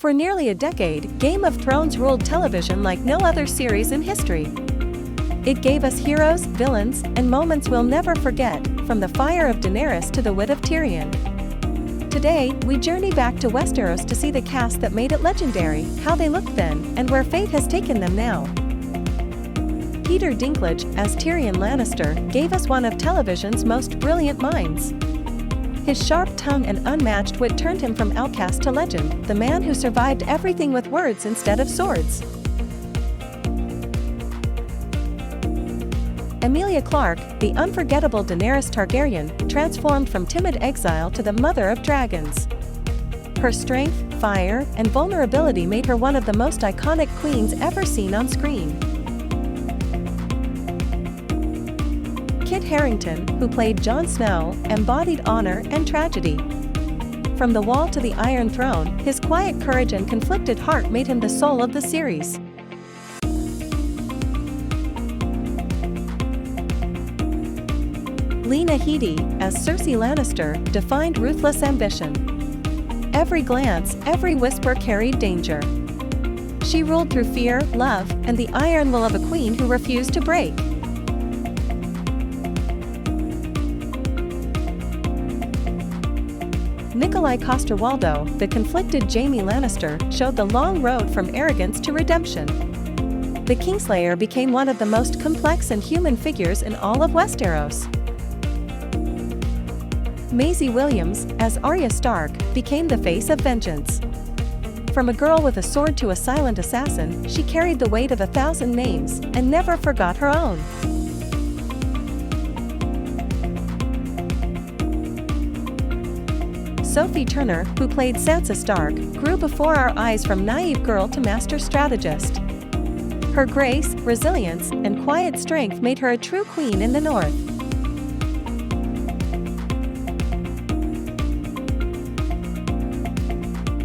For nearly a decade, Game of Thrones ruled television like no other series in history. It gave us heroes, villains, and moments we'll never forget, from the fire of Daenerys to the wit of Tyrion. Today, we journey back to Westeros to see the cast that made it legendary, how they looked then, and where fate has taken them now. Peter Dinklage, as Tyrion Lannister, gave us one of television's most brilliant minds. His sharp tongue and unmatched wit turned him from outcast to legend, the man who survived everything with words instead of swords. Emilia Clarke, the unforgettable Daenerys Targaryen, transformed from timid exile to the mother of dragons. Her strength, fire, and vulnerability made her one of the most iconic queens ever seen on screen. Kit Harington, who played Jon Snow, embodied honor and tragedy. From the Wall to the Iron Throne, his quiet courage and conflicted heart made him the soul of the series. Lena Headey, as Cersei Lannister, defined ruthless ambition. Every glance, every whisper carried danger. She ruled through fear, love, and the iron will of a queen who refused to break. Nikolai Coster-Waldau, the conflicted Jaime Lannister, showed the long road from arrogance to redemption. The Kingslayer became one of the most complex and human figures in all of Westeros. Maisie Williams, as Arya Stark, became the face of vengeance. From a girl with a sword to a silent assassin, she carried the weight of 1,000 names, and never forgot her own. Sophie Turner, who played Sansa Stark, grew before our eyes from naive girl to master strategist. Her grace, resilience, and quiet strength made her a true queen in the North.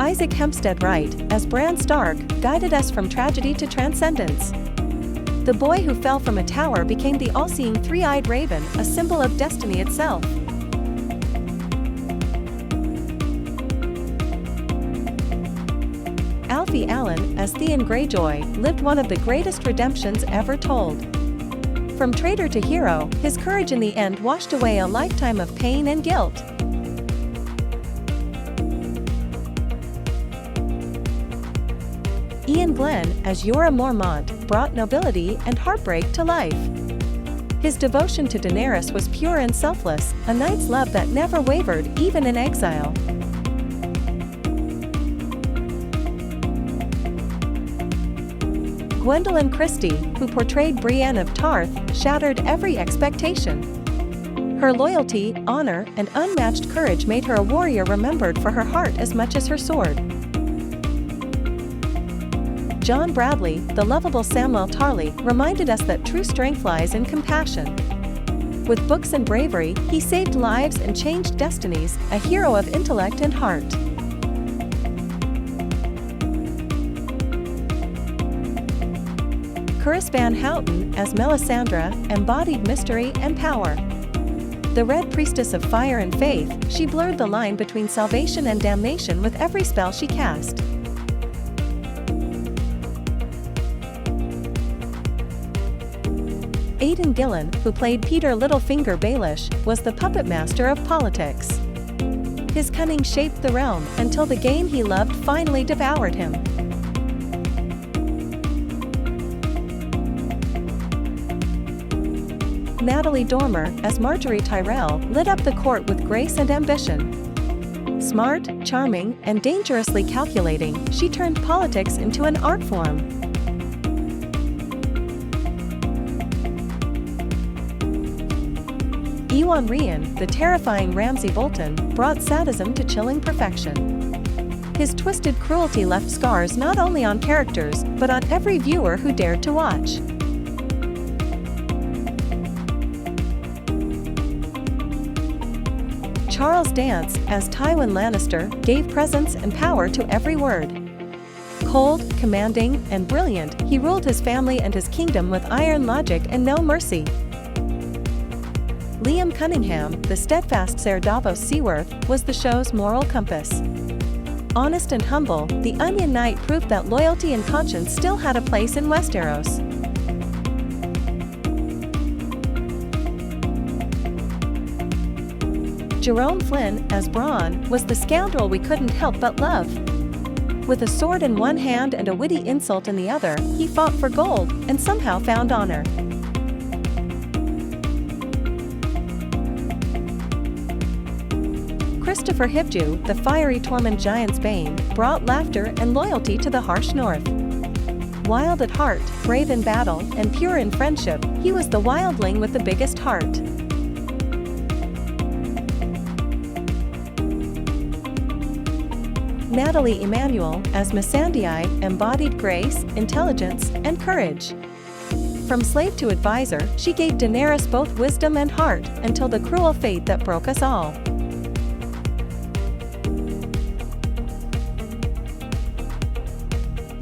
Isaac Hempstead Wright, as Bran Stark, guided us from tragedy to transcendence. The boy who fell from a tower became the all-seeing three-eyed raven, a symbol of destiny itself. Alfie Allen, as Theon Greyjoy, lived one of the greatest redemptions ever told. From traitor to hero, his courage in the end washed away a lifetime of pain and guilt. Ian Glenn, as Jorah Mormont, brought nobility and heartbreak to life. His devotion to Daenerys was pure and selfless, a knight's love that never wavered even in exile. Gwendolyn Christie, who portrayed Brienne of Tarth, shattered every expectation. Her loyalty, honor, and unmatched courage made her a warrior remembered for her heart as much as her sword. John Bradley, the lovable Samwell Tarly, reminded us that true strength lies in compassion. With books and bravery, he saved lives and changed destinies, a hero of intellect and heart. Carice Van Houten, as Melisandre, embodied mystery and power. The Red Priestess of Fire and Faith, she blurred the line between salvation and damnation with every spell she cast. Aidan Gillen, who played Peter Littlefinger Baelish, was the puppet master of politics. His cunning shaped the realm until the game he loved finally devoured him. Natalie Dormer, as Marjorie Tyrell, lit up the court with grace and ambition. Smart, charming, and dangerously calculating, she turned politics into an art form. Iwan Rheon, the terrifying Ramsay Bolton, brought sadism to chilling perfection. His twisted cruelty left scars not only on characters, but on every viewer who dared to watch. Charles Dance, as Tywin Lannister, gave presence and power to every word. Cold, commanding, and brilliant, he ruled his family and his kingdom with iron logic and no mercy. Liam Cunningham, the steadfast Ser Davos Seaworth, was the show's moral compass. Honest and humble, the Onion Knight proved that loyalty and conscience still had a place in Westeros. Jerome Flynn, as Bronn, was the scoundrel we couldn't help but love. With a sword in one hand and a witty insult in the other, he fought for gold, and somehow found honor. Christopher Hivju, the fiery Tormund Giant's bane, brought laughter and loyalty to the harsh north. Wild at heart, brave in battle, and pure in friendship, he was the wildling with the biggest heart. Natalie Emanuel, as Missandei, embodied grace, intelligence, and courage. From slave to advisor, she gave Daenerys both wisdom and heart, until the cruel fate that broke us all.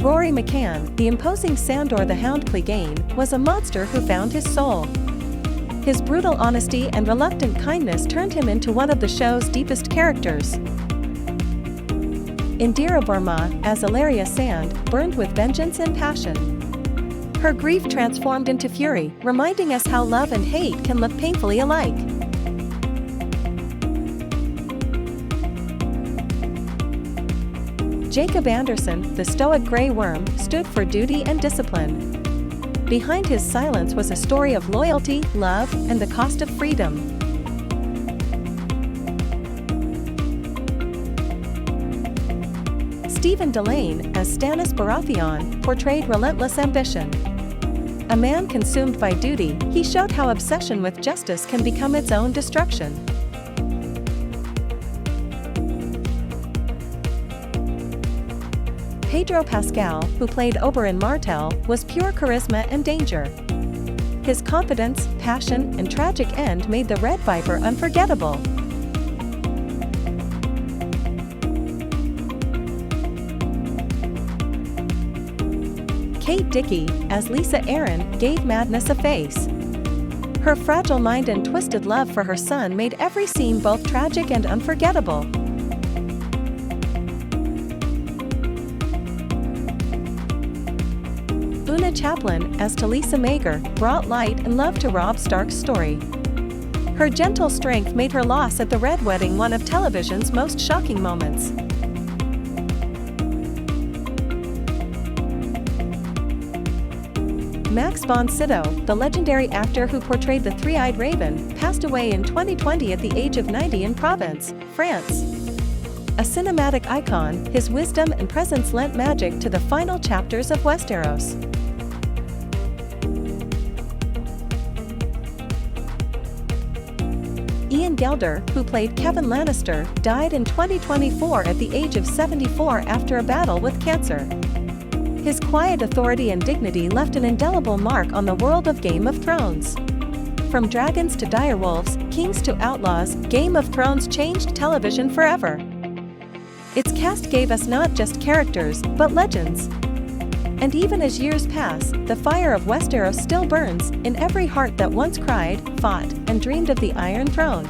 Rory McCann, the imposing Sandor the Hound Clegane, was a monster who found his soul. His brutal honesty and reluctant kindness turned him into one of the show's deepest characters. Indira Varma, as Ilaria Sand, burned with vengeance and passion. Her grief transformed into fury, reminding us how love and hate can look painfully alike. Jacob Anderson, the stoic Grey Worm, stood for duty and discipline. Behind his silence was a story of loyalty, love, and the cost of freedom. Stephen Delane, as Stannis Baratheon, portrayed relentless ambition. A man consumed by duty, he showed how obsession with justice can become its own destruction. Pedro Pascal, who played Oberyn Martell, was pure charisma and danger. His confidence, passion, and tragic end made the Red Viper unforgettable. Kate Dickie, as Lisa Arryn, gave madness a face. Her fragile mind and twisted love for her son made every scene both tragic and unforgettable. Una Chaplin, as Talisa Mager, brought light and love to Robb Stark's story. Her gentle strength made her loss at the Red Wedding one of television's most shocking moments. Max von Sydow, the legendary actor who portrayed the Three-Eyed Raven, passed away in 2020 at the age of 90 in Provence, France. A cinematic icon, his wisdom and presence lent magic to the final chapters of Westeros. Ian Gelder, who played Kevin Lannister, died in 2024 at the age of 74 after a battle with cancer. His quiet authority and dignity left an indelible mark on the world of Game of Thrones. From dragons to direwolves, kings to outlaws, Game of Thrones changed television forever. Its cast gave us not just characters, but legends. And even as years pass, the fire of Westeros still burns in every heart that once cried, fought, and dreamed of the Iron Throne.